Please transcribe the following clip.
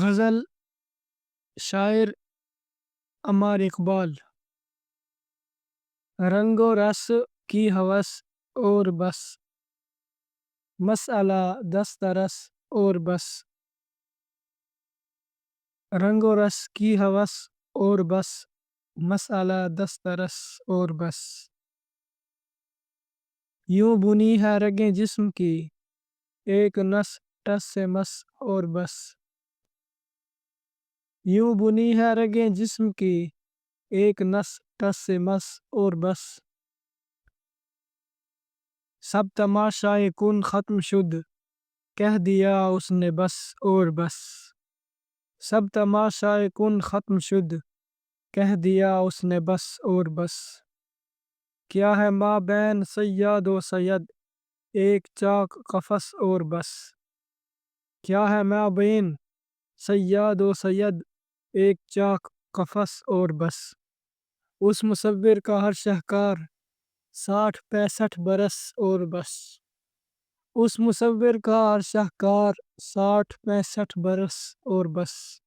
غزل شاعر عمار اقبال۔ رنگ و رس کی ہوس اور بس، مسئلہ دسترس اور بس۔ رنگ و رس کی ہوس اور بس، مسئلہ دسترس اور بس۔ یوں بنی ہے رگیں جسم کی، ایک نس ٹس سے مس اور بس۔ یوں بنی ہے رگیں جسم کی، ایک نس ٹس سے مس اور بس۔ سب تماشائے کن ختم شد، کہہ دیا اس نے بس اور بس۔ سب تماشائے کن ختم شد، کہہ دیا اس نے بس اور بس۔ کیا ہے مابین صیاد و صید، ایک چاک قفس اور بس۔ کیا ہے مابین صیاد و صید، ایک چاک قفس اور بس۔ اس مصور کا ہر شہکار، 60 65 برس اور بس۔ اس مصور کا ہر شہکار، 60 65 برس اور بس۔